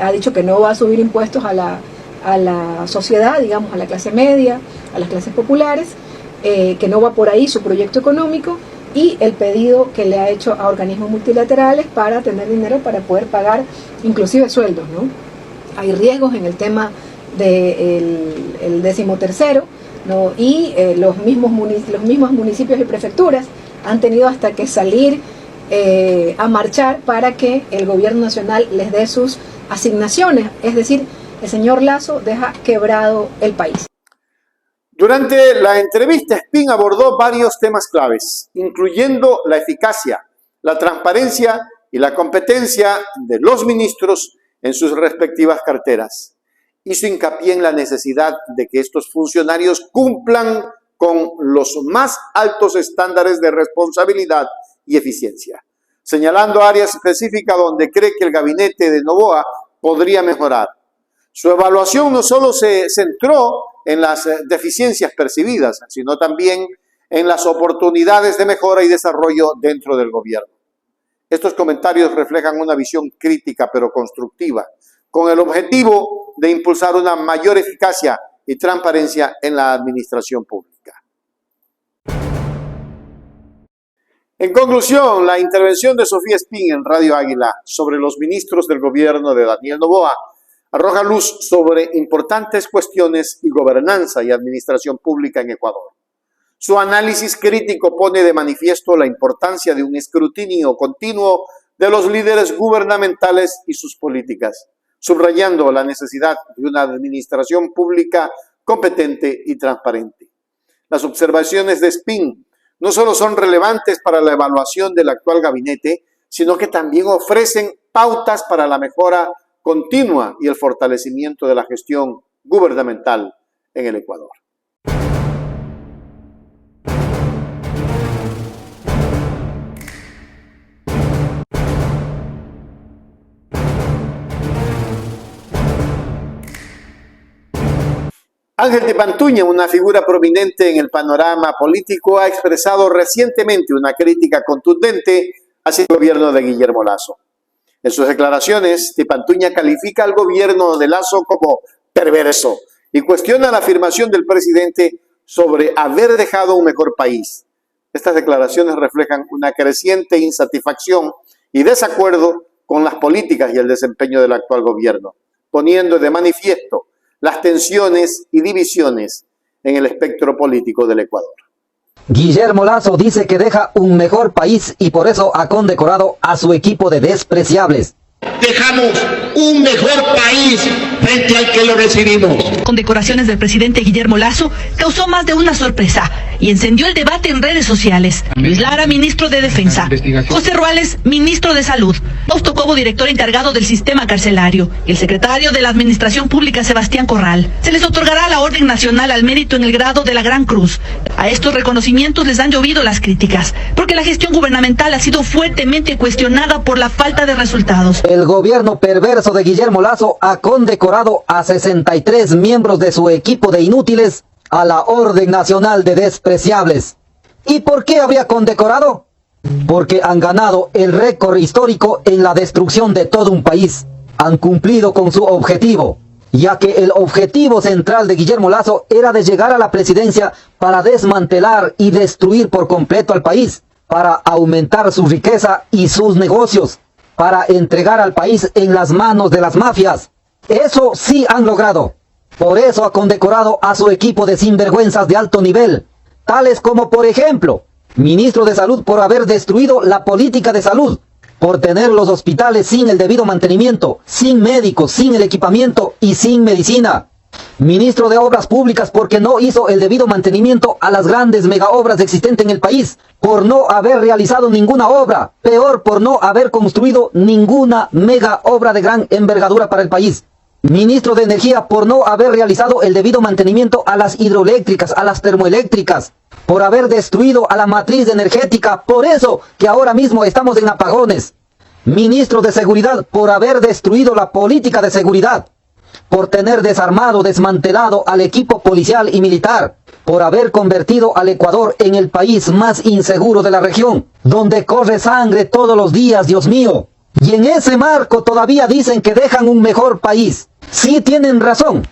ha dicho que no va a subir impuestos a la sociedad, digamos, a la clase media, a las clases populares, que no va por ahí su proyecto económico, y el pedido que le ha hecho a organismos multilaterales para tener dinero para poder pagar inclusive sueldos, ¿no? Hay riesgos en el tema del 13º, ¿no? Y los mismos municipios y prefecturas han tenido hasta que salir a marchar para que el gobierno nacional les dé sus asignaciones, es decir, el señor Lasso deja quebrado el país. Durante la entrevista, Espín abordó varios temas claves, incluyendo la eficacia, la transparencia y la competencia de los ministros en sus respectivas carteras. Hizo hincapié en la necesidad de que estos funcionarios cumplan con los más altos estándares de responsabilidad y eficiencia, señalando áreas específicas donde cree que el gabinete de Noboa podría mejorar. Su evaluación no solo se centró en las deficiencias percibidas, sino también en las oportunidades de mejora y desarrollo dentro del gobierno. Estos comentarios reflejan una visión crítica pero constructiva, con el objetivo de impulsar una mayor eficacia y transparencia en la administración pública. En conclusión, la intervención de Sofía Espín en Radio Águila sobre los ministros del gobierno de Daniel Noboa arroja luz sobre importantes cuestiones y gobernanza y administración pública en Ecuador. Su análisis crítico pone de manifiesto la importancia de un escrutinio continuo de los líderes gubernamentales y sus políticas, subrayando la necesidad de una administración pública competente y transparente. Las observaciones de Espín no solo son relevantes para la evaluación del actual gabinete, sino que también ofrecen pautas para la mejora continua y el fortalecimiento de la gestión gubernamental en el Ecuador. Ángel Tipantuña, una figura prominente en el panorama político, ha expresado recientemente una crítica contundente hacia el gobierno de Guillermo Lasso. En sus declaraciones, Tipantuña califica al gobierno de Lasso como perverso y cuestiona la afirmación del presidente sobre haber dejado un mejor país. Estas declaraciones reflejan una creciente insatisfacción y desacuerdo con las políticas y el desempeño del actual gobierno, poniendo de manifiesto las tensiones y divisiones en el espectro político del Ecuador. Guillermo Lasso dice que deja un mejor país y por eso ha condecorado a su equipo de despreciables. Dejamos un mejor país frente al que lo recibimos. Condecoraciones del presidente Guillermo Lasso causó más de una sorpresa y encendió el debate en redes sociales. Luis Lara, ministro de Defensa. José Ruales, ministro de Salud. Fausto Cobo, director encargado del sistema carcelario. Y el secretario de la Administración Pública, Sebastián Corral. Se les otorgará la Orden Nacional al Mérito en el grado de la Gran Cruz. A estos reconocimientos les han llovido las críticas, porque la gestión gubernamental ha sido fuertemente cuestionada por la falta de resultados. El gobierno perverso de Guillermo Lasso ha condecorado a 63 miembros de su equipo de inútiles a la Orden Nacional de Despreciables. ¿Y por qué habría condecorado? Porque han ganado el récord histórico en la destrucción de todo un país. Han cumplido con su objetivo, ya que el objetivo central de Guillermo Lasso era de llegar a la presidencia para desmantelar y destruir por completo al país, para aumentar su riqueza y sus negocios, para entregar al país en las manos de las mafias. Eso sí han logrado. Por eso ha condecorado a su equipo de sinvergüenzas de alto nivel, tales como, por ejemplo, ministro de Salud por haber destruido la política de salud, por tener los hospitales sin el debido mantenimiento, sin médicos, sin el equipamiento y sin medicina. Ministro de Obras Públicas porque no hizo el debido mantenimiento a las grandes megaobras existentes en el país, por no haber realizado ninguna obra, peor por no haber construido ninguna mega obra de gran envergadura para el país. Ministro de Energía por no haber realizado el debido mantenimiento a las hidroeléctricas, a las termoeléctricas, por haber destruido a la matriz energética, por eso que ahora mismo estamos en apagones. Ministro de Seguridad por haber destruido la política de seguridad, por tener desarmado, desmantelado al equipo policial y militar, por haber convertido al Ecuador en el país más inseguro de la región, donde corre sangre todos los días, Dios mío. Y en ese marco todavía dicen que dejan un mejor país. Sí tienen razón,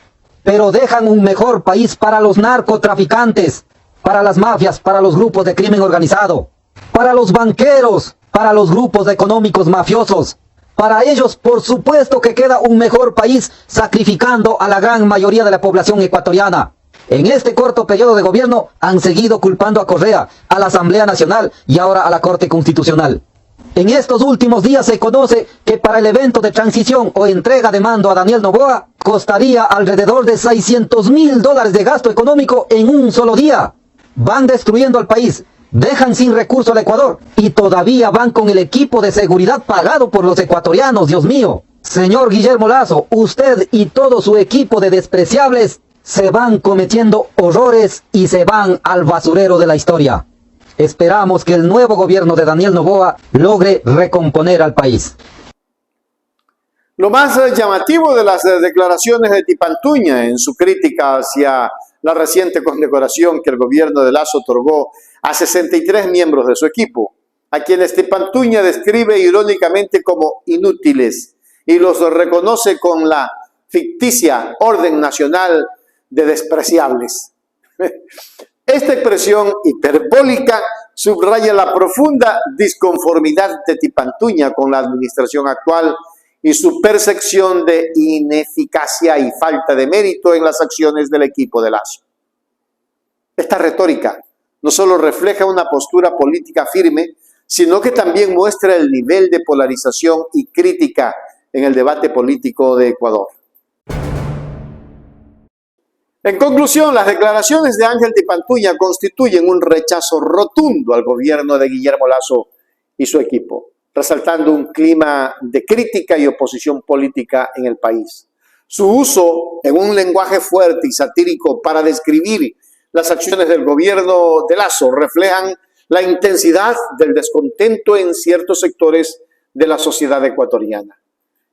pero dejan un mejor país para los narcotraficantes, para las mafias, para los grupos de crimen organizado, para los banqueros, para los grupos económicos mafiosos. Para ellos, por supuesto que queda un mejor país sacrificando a la gran mayoría de la población ecuatoriana. En este corto periodo de gobierno han seguido culpando a Correa, a la Asamblea Nacional y ahora a la Corte Constitucional. En estos últimos días se conoce que para el evento de transición o entrega de mando a Daniel Noboa costaría alrededor de $600.000 de gasto económico en un solo día. Van destruyendo al país, Dejan sin recurso al Ecuador y todavía van con el equipo de seguridad pagado por los ecuatorianos, Dios mío. Señor Guillermo Lasso, usted y todo su equipo de despreciables se van cometiendo horrores y se van al basurero de la historia. Esperamos que el nuevo gobierno de Daniel Noboa logre recomponer al país. Lo más llamativo de las declaraciones de Tipantuña en su crítica hacia la reciente condecoración que el gobierno de Lasso otorgó a 63 miembros de su equipo, a quienes Tipantuña describe irónicamente como inútiles y los reconoce con la ficticia Orden Nacional de Despreciables. Esta expresión hiperbólica subraya la profunda disconformidad de Tipantuña con la administración actual y su percepción de ineficacia y falta de mérito en las acciones del equipo de Lasso. Esta retórica no solo refleja una postura política firme, sino que también muestra el nivel de polarización y crítica en el debate político de Ecuador. En conclusión, las declaraciones de Ángel Tipantuña constituyen un rechazo rotundo al gobierno de Guillermo Lasso y su equipo, resaltando un clima de crítica y oposición política en el país. Su uso en un lenguaje fuerte y satírico para describir las acciones del gobierno de Lasso reflejan la intensidad del descontento en ciertos sectores de la sociedad ecuatoriana.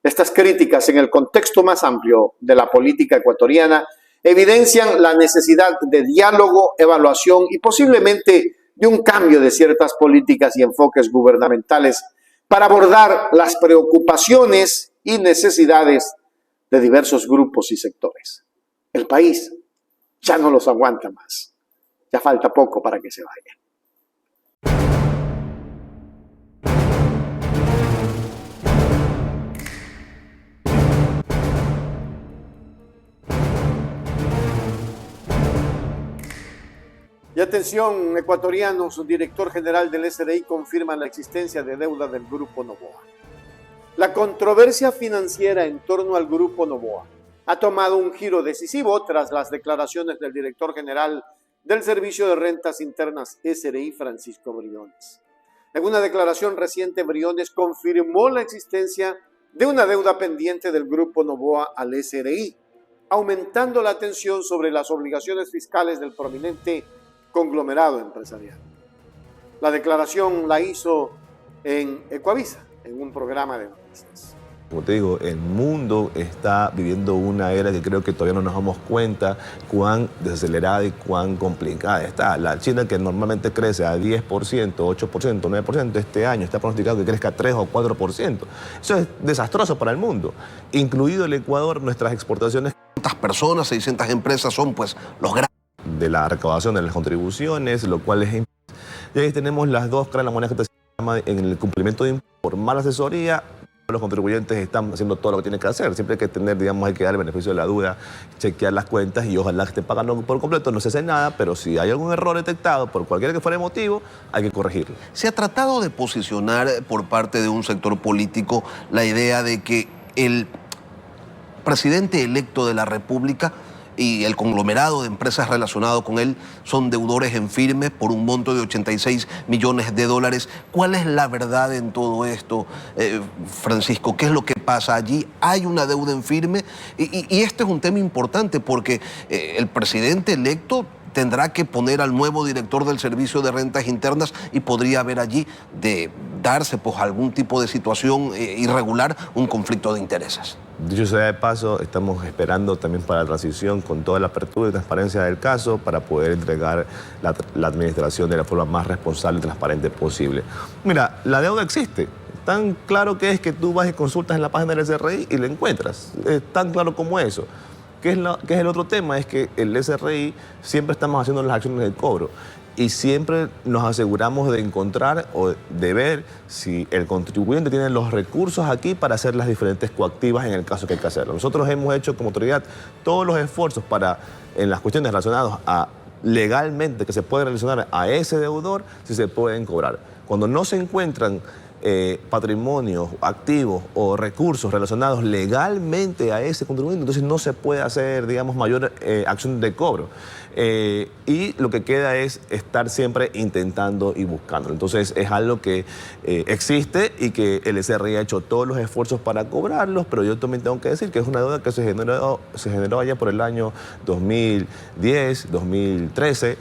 Estas críticas en el contexto más amplio de la política ecuatoriana evidencian la necesidad de diálogo, evaluación y posiblemente de un cambio de ciertas políticas y enfoques gubernamentales para abordar las preocupaciones y necesidades de diversos grupos y sectores. El país ya no los aguanta más. Ya falta poco para que se vayan. Y atención, ecuatorianos, su director general del SRI confirma la existencia de deuda del Grupo Noboa. La controversia financiera en torno al Grupo Noboa ha tomado un giro decisivo tras las declaraciones del director general del Servicio de Rentas Internas SRI, Francisco Briones. En una declaración reciente, Briones confirmó la existencia de una deuda pendiente del Grupo Noboa al SRI, aumentando la atención sobre las obligaciones fiscales del prominente conglomerado empresarial. La declaración la hizo en Ecuavisa, en un programa de noticias. Como te digo, el mundo está viviendo una era que creo que todavía no nos damos cuenta cuán desacelerada y cuán complicada está. La China, que normalmente crece a 10%, 8%, 9%, este año está pronosticado que crezca 3 o 4%. Eso es desastroso para el mundo, incluido el Ecuador. Nuestras exportaciones, 600 personas, 600 empresas son pues los grandes de la recaudación de las contribuciones, lo cual es... Y ahí tenemos las dos caras de la moneda que se llama en el cumplimiento de impuestos por mala asesoría. Los contribuyentes están haciendo todo lo que tienen que hacer. Siempre hay que tener, digamos, hay que dar el beneficio de la duda, chequear las cuentas y ojalá que estén pagando por completo. No se hace nada, pero si hay algún error detectado, por cualquiera que fuera el motivo, hay que corregirlo. Se ha tratado de posicionar por parte de un sector político la idea de que el presidente electo de la República y el conglomerado de empresas relacionado con él son deudores en firme por un monto de 86 millones de dólares. ¿Cuál es la verdad en todo esto, Francisco? ¿Qué es lo que pasa allí? ¿Hay una deuda en firme? Y este es un tema importante porque el presidente electo tendrá que poner al nuevo director del Servicio de Rentas Internas y podría haber allí de darse pues algún tipo de situación irregular, un conflicto de intereses. Dicho sea de paso, estamos esperando también para la transición con toda la apertura y transparencia del caso para poder entregar la administración de la forma más responsable y transparente posible. Mira, la deuda existe. Tan claro que es que tú vas y consultas en la página del SRI y la encuentras. Es tan claro como eso. ¿Qué es el otro tema? Es que el SRI siempre estamos haciendo las acciones de cobro y siempre nos aseguramos de encontrar o de ver si el contribuyente tiene los recursos aquí para hacer las diferentes coactivas en el caso que hay que hacerlo. Nosotros hemos hecho como autoridad todos los esfuerzos para, en las cuestiones relacionadas a legalmente que se puede relacionar a ese deudor, si se pueden cobrar. Cuando no se encuentran patrimonios, activos o recursos relacionados legalmente a ese contribuyente, entonces no se puede hacer, digamos, mayor acción de cobro. Y lo que queda es estar siempre intentando y buscando. Entonces es algo que existe y que el SRI ha hecho todos los esfuerzos para cobrarlos, pero yo también tengo que decir que es una deuda que se generó allá por el año 2010, 2013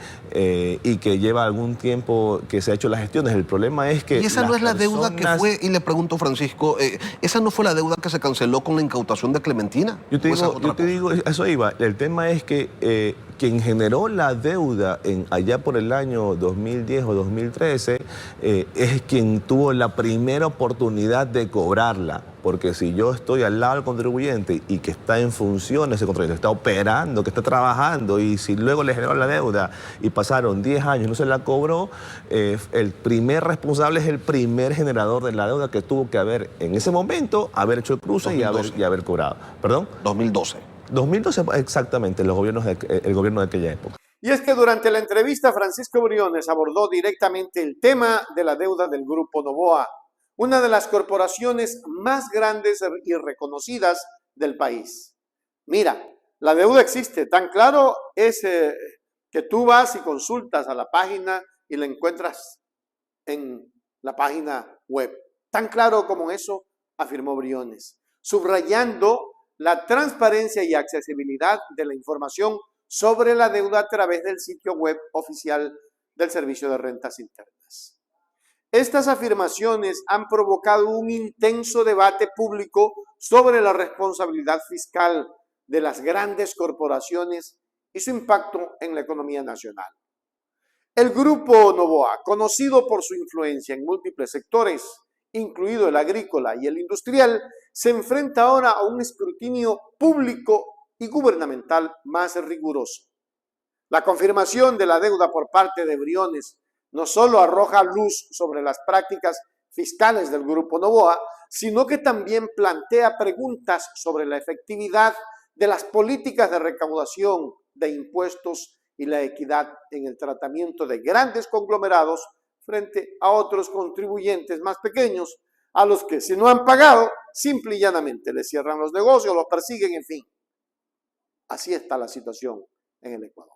y que lleva algún tiempo que se ha hecho las gestiones. El problema es que... Y esa no es la deuda que fue, y le pregunto, Francisco, ¿esa no fue la deuda que se canceló con la incautación de Clementina? Yo te digo, eso iba. El tema es que quien generó la deuda allá por el año 2010 o 2013 es quien tuvo la primera oportunidad de cobrarla. Porque si yo estoy al lado del contribuyente y que está en funciones, ese contribuyente está operando, que está trabajando, y si luego le generó la deuda y pasaron 10 años y no se la cobró, el primer responsable es el primer generador de la deuda que tuvo que haber, en ese momento, haber hecho el cruce y haber cobrado. ¿Perdón? 2012. 2012, exactamente, el gobierno de aquella época. Y es que durante la entrevista, Francisco Briones abordó directamente el tema de la deuda del Grupo Noboa, una de las corporaciones más grandes y reconocidas del país. Mira, la deuda existe, tan claro es que tú vas y consultas a la página y la encuentras en la página web. Tan claro como eso, afirmó Briones, subrayando la transparencia y accesibilidad de la información sobre la deuda a través del sitio web oficial del Servicio de Rentas Internas. Estas afirmaciones han provocado un intenso debate público sobre la responsabilidad fiscal de las grandes corporaciones y su impacto en la economía nacional. El Grupo Noboa, conocido por su influencia en múltiples sectores, incluido el agrícola y el industrial, se enfrenta ahora a un escrutinio público y gubernamental más riguroso. La confirmación de la deuda por parte de Briones no solo arroja luz sobre las prácticas fiscales del Grupo Noboa, sino que también plantea preguntas sobre la efectividad de las políticas de recaudación de impuestos y la equidad en el tratamiento de grandes conglomerados frente a otros contribuyentes más pequeños, a los que, si no han pagado, simple y llanamente les cierran los negocios, los persiguen, en fin. Así está la situación en el Ecuador.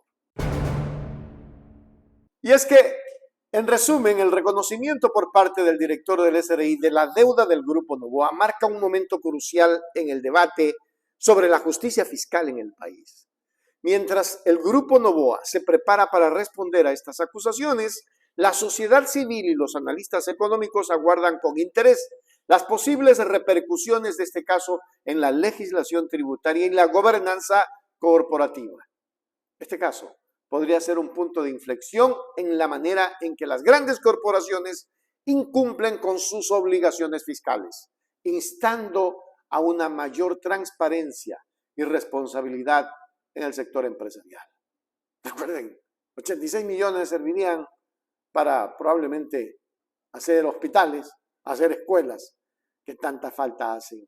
Y es que, en resumen, el reconocimiento por parte del director del SRI de la deuda del Grupo Noboa marca un momento crucial en el debate sobre la justicia fiscal en el país. Mientras el Grupo Noboa se prepara para responder a estas acusaciones, la sociedad civil y los analistas económicos aguardan con interés las posibles repercusiones de este caso en la legislación tributaria y la gobernanza corporativa. Este caso podría ser un punto de inflexión en la manera en que las grandes corporaciones incumplen con sus obligaciones fiscales, instando a una mayor transparencia y responsabilidad en el sector empresarial. Recuerden, 86 millones servirían para probablemente hacer hospitales, hacer escuelas, que tanta falta hacen.